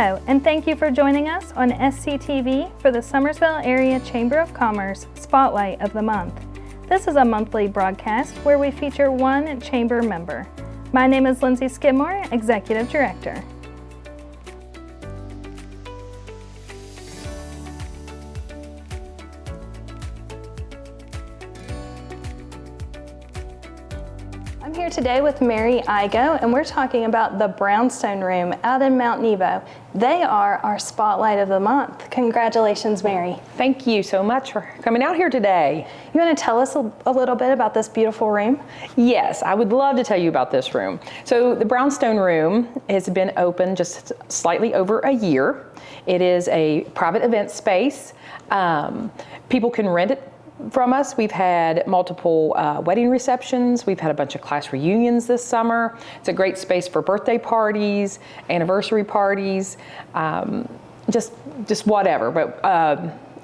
Hello, and thank you for joining us on SCTV for the Summersville Area Chamber of Commerce Spotlight of the Month. This is a monthly broadcast where we feature one chamber member. My name is Lindsay Skidmore, Executive Director. I'm here today with Mary Igo, and we're talking about the Brownstone Room out in Mount Nebo. They are our Spotlight of the Month. Congratulations, Mary. Thank you so much for coming out here today. You want to tell us a little bit about this beautiful room? Yes, I would love to tell you about this room. So the Brownstone Room has been open just slightly over a year. It is a private event space. People can rent it from us. We've had multiple wedding receptions. We've had a bunch of class reunions this summer. It's a great space for birthday parties, anniversary parties, just whatever. But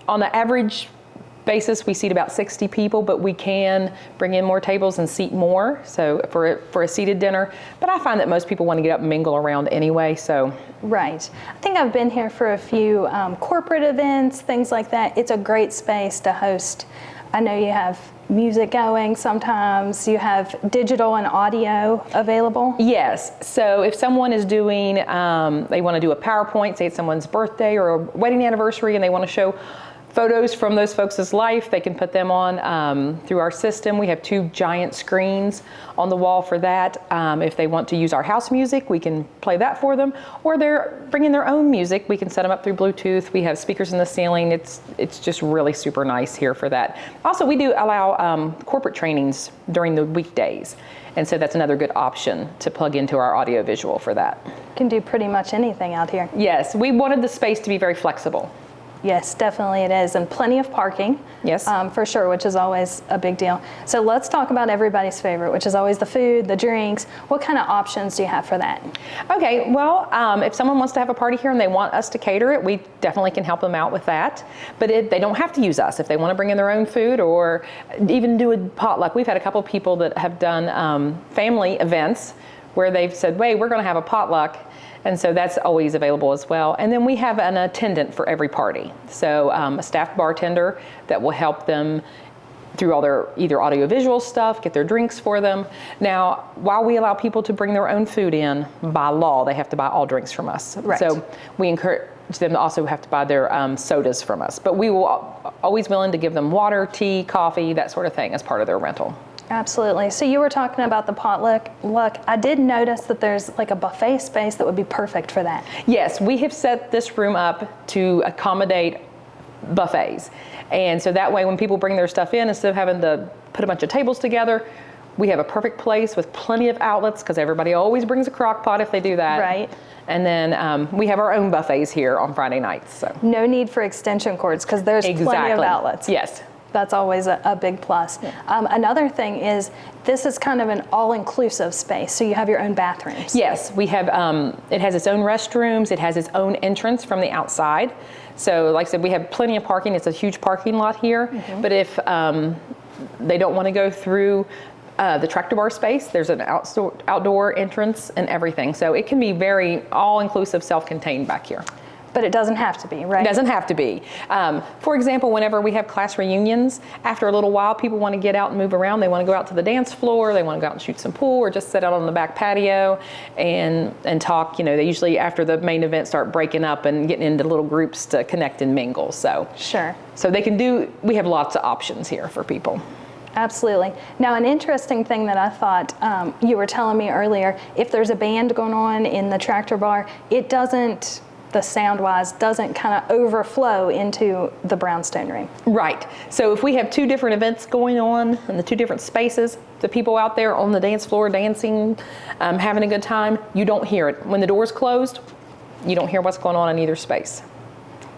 on the average basis, we seat about 60 people, but we can bring in more tables and seat more. So for a seated dinner. But I find that most people want to get up and mingle around anyway. So. Right. I think I've been here for a few corporate events, things like that. It's a great space to host. I know you have music going sometimes. You have digital and audio available. Yes. So if someone is doing, they want to do a PowerPoint, say it's someone's birthday or a wedding anniversary, and they want to show photos from those folks' life, they can put them on through our system. We have 2 giant screens on the wall for that. If they want to use our house music, we can play that for them. Or they're bringing their own music, we can set them up through Bluetooth. We have speakers in the ceiling. It's just really super nice here for that. Also, we do allow corporate trainings during the weekdays. And so that's another good option to plug into our audio visual for that. You can do pretty much anything out here. Yes, we wanted the space to be very flexible. Yes, definitely it is, and plenty of parking. Yes. For sure, which is always a big deal. So let's talk about everybody's favorite, which is always the food, the drinks. What kind of options do you have for that? Okay, well, if someone wants to have a party here and they want us to cater it, we definitely can help them out with that. But they don't have to use us. If they want to bring in their own food or even do a potluck. We've had a couple of people that have done family events where they've said, wait, we're going to have a potluck. And so that's always available as well. And then we have an attendant for every party. So a staff bartender that will help them through all their either audiovisual stuff, get their drinks for them. Now, while we allow people to bring their own food in, by law, they have to buy all drinks from us. Right. So we encourage them to also have to buy their sodas from us. But we will always willing to give them water, tea, coffee, that sort of thing as part of their rental. Absolutely. So you were talking about the potluck. Look, I did notice that there's like a buffet space that would be perfect for that. Yes, we have set this room up to accommodate buffets. And so that way when people bring their stuff in, instead of having to put a bunch of tables together, we have a perfect place with plenty of outlets because everybody always brings a crock pot if they do that. Right. And then we have our own buffets here on Friday nights. So no need for extension cords because there's plenty of outlets. Yes. That's always a big plus. Yeah. Another thing is this is kind of an all-inclusive space, so you have your own bathrooms. Yes, we have, it has its own restrooms, it has its own entrance from the outside. So like I said, we have plenty of parking. It's a huge parking lot here. Mm-hmm. But if they don't want to go through the tractor bar space, there's an outdoor entrance and everything. So it can be very all-inclusive, self-contained back here. But it doesn't have to be, right? It doesn't have to be. For example, whenever we have class reunions, after a little while, people want to get out and move around. They want to go out to the dance floor. They want to go out and shoot some pool or just sit out on the back patio and talk. You know, they usually, after the main event, start breaking up and getting into little groups to connect and mingle. So, sure. So they can do, we have lots of options here for people. Absolutely. Now, an interesting thing that I thought you were telling me earlier, if there's a band going on in the tractor bar, it doesn't, the sound-wise, doesn't kind of overflow into the Brownstone Room. Right. So if we have 2 different events going on in the 2 different spaces, the people out there on the dance floor dancing, having a good time, you don't hear it. When the door's closed, you don't hear what's going on in either space.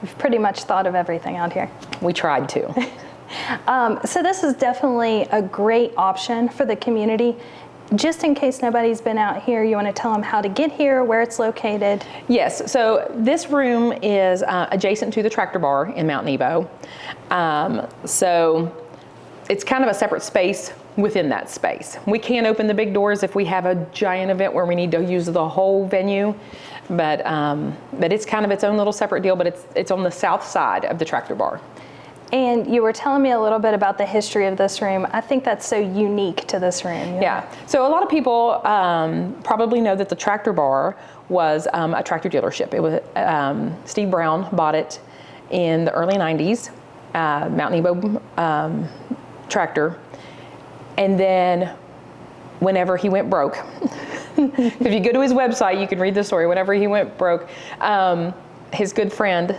We've pretty much thought of everything out here. We tried to. So this is definitely a great option for the community. Just in case nobody's been out here, you want to tell them how to get here, where it's located? Yes, so this room is adjacent to the tractor bar in Mount Nebo. So it's kind of a separate space within that space. We can open the big doors if we have a giant event where we need to use the whole venue. But it's kind of its own little separate deal, but it's on the south side of the Tractor Bar. And you were telling me a little bit about the history of this room. I think that's so unique to this room. Yeah. So a lot of people probably know that the Tractor Bar was a tractor dealership. It was Steve Brown bought it in the early 90s, Mount Nebo tractor. And then whenever he went broke, if you go to his website, you can read the story. Whenever he went broke, his good friend,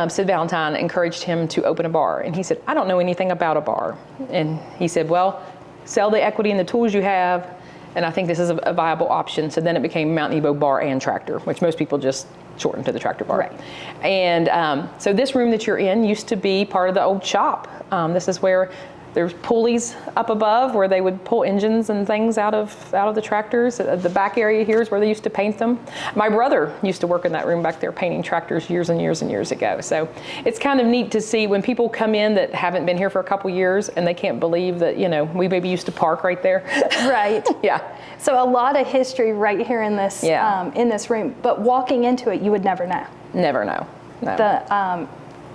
Sid Valentine, encouraged him to open a bar. And he said, I don't know anything about a bar. And he said, well, sell the equity and the tools you have, and I think this is a viable option. So then it became Mount Nebo Bar and Tractor, which most people just shortened to the Tractor Bar. Right. And so this room that you're in used to be part of the old shop. This is where there's pulleys up above where they would pull engines and things out of the tractors. The back area here is where they used to paint them. My brother used to work in that room back there painting tractors years and years and years ago. So it's kind of neat to see when people come in that haven't been here for a couple years and they can't believe that, we maybe used to park right there. Right. Yeah. So a lot of history right here in this in this room, but walking into it, you would never know. Never know. No.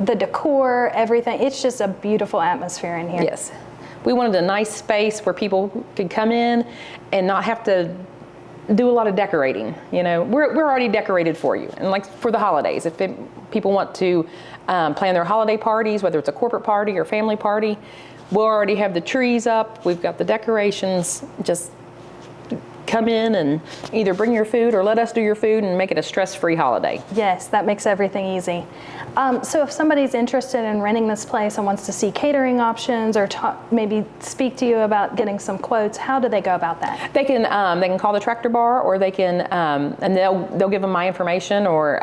The decor, everything, it's just a beautiful atmosphere in here. Yes. We wanted a nice space where people could come in and not have to do a lot of decorating. We're already decorated for you. And like for the holidays, if people want to plan their holiday parties, whether it's a corporate party or family party, we'll already have the trees up. We've got the decorations. Just come in and either bring your food or let us do your food and make it a stress-free holiday. Yes, that makes everything easy. So if somebody's interested in renting this place and wants to see catering options or maybe speak to you about getting some quotes, how do they go about that? They can call the Tractor Bar, or they can and they'll give them my information, or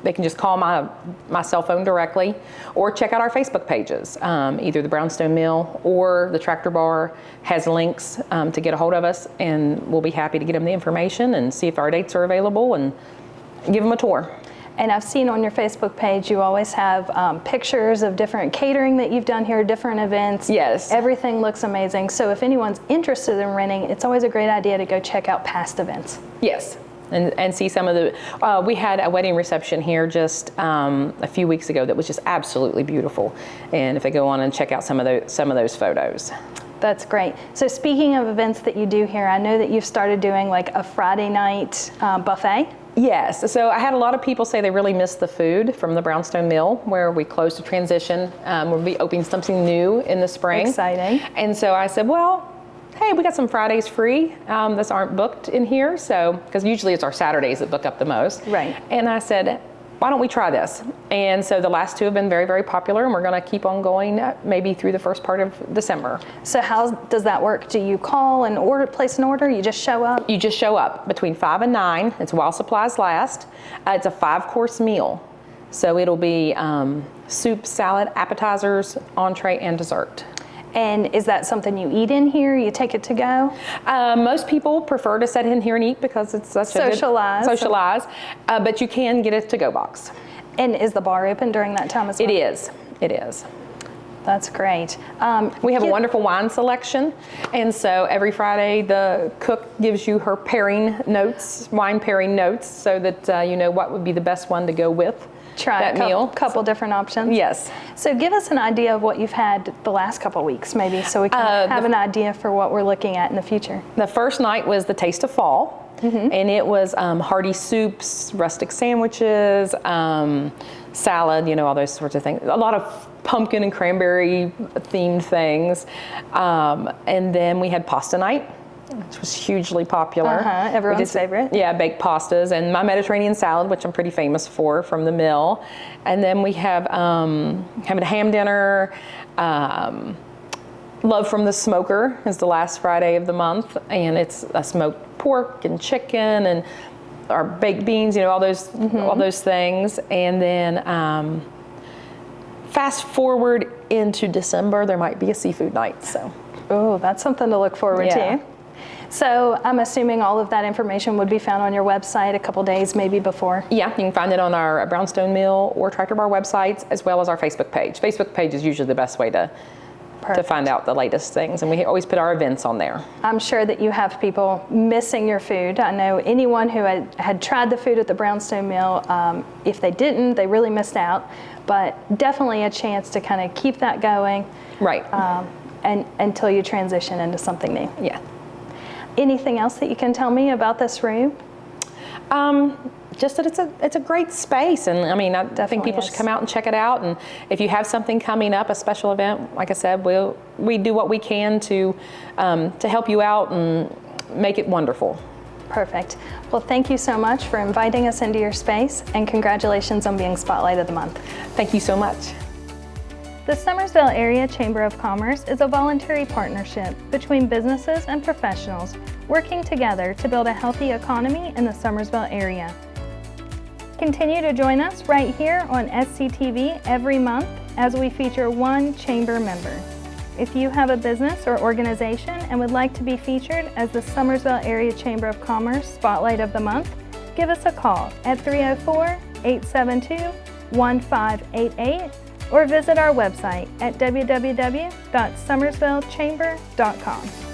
they can just call my cell phone directly, or check out our Facebook pages. Either the Brownstone Mill or the Tractor Bar has links to get a hold of us, and we'll be happy to get them the information and see if our dates are available and give them a tour. And I've seen on your Facebook page, you always have pictures of different catering that you've done here, different events. Yes. Everything looks amazing. So if anyone's interested in renting, it's always a great idea to go check out past events. Yes. And see some of the, we had a wedding reception here just a few weeks ago that was just absolutely beautiful. And if they go on and check out some of those photos. That's great. So speaking of events that you do here, I know that you've started doing like a Friday night buffet. Yes, so I had a lot of people say they really missed the food from the Brownstone Mill, where we closed to transition. We'll be opening something new in the spring. Exciting. And so I said, well, hey, we got some Fridays free that aren't booked in here, so because usually it's our Saturdays that book up the most. Right. And I said, why don't we try this? And so the last two have been very, very popular, and we're going to keep on going maybe through the first part of December. So how does that work? Do you call and place an order? You just show up? You just show up between 5 and 9. It's while supplies last. It's a 5-course meal. So it'll be soup, salad, appetizers, entree, and dessert. And is that something you eat in here? You take it to go? Most people prefer to sit in here and eat because it's such socialize. But you can get a to-go box. And is the bar open during that time as well? It is. It is. That's great. We have a wonderful wine selection, and so every Friday the cook gives you her wine pairing notes, so that you know what would be the best one to go with. Try that meal. Couple different options. Yes. So give us an idea of what you've had the last couple weeks, maybe, so we can have an idea for what we're looking at in the future. The first night was the Taste of Fall, and it was hearty soups, rustic sandwiches, salad, all those sorts of things. A lot of pumpkin and cranberry themed things, and then we had pasta night, which was hugely popular. Everyone's favorite. Yeah, baked pastas, and my Mediterranean salad, which I'm pretty famous for from the mill. And then we have having a ham dinner. Love from the Smoker is the last Friday of the month, and it's a smoked pork and chicken and our baked beans, all those things. And then fast forward into December, there might be a seafood night. So. Oh, that's something to look forward to. So I'm assuming all of that information would be found on your website a couple days maybe before? Yeah, you can find it on our Brownstone Mill or Tractor Bar websites, as well as our Facebook page. Facebook page is usually the best way to to find out the latest things. And we always put our events on there. I'm sure that you have people missing your food. I know anyone who had tried the food at the Brownstone Mill, if they didn't, they really missed out. But definitely a chance to kind of keep that going. Right. And until you transition into something new. Yeah. Anything else that you can tell me about this room? Just that it's a great space, and I mean, I think people should come out and check it out. And if you have something coming up, a special event, like I said, we do what we can to help you out and make it wonderful. Perfect. Well, thank you so much for inviting us into your space, and congratulations on being Spotlight of the Month. Thank you so much. The Summersville Area Chamber of Commerce is a voluntary partnership between businesses and professionals working together to build a healthy economy in the Summersville area. Continue to join us right here on SCTV every month as we feature one chamber member. If you have a business or organization and would like to be featured as the Summersville Area Chamber of Commerce Spotlight of the Month, give us a call at 304-872-1588 or visit our website at www.summersvillechamber.com.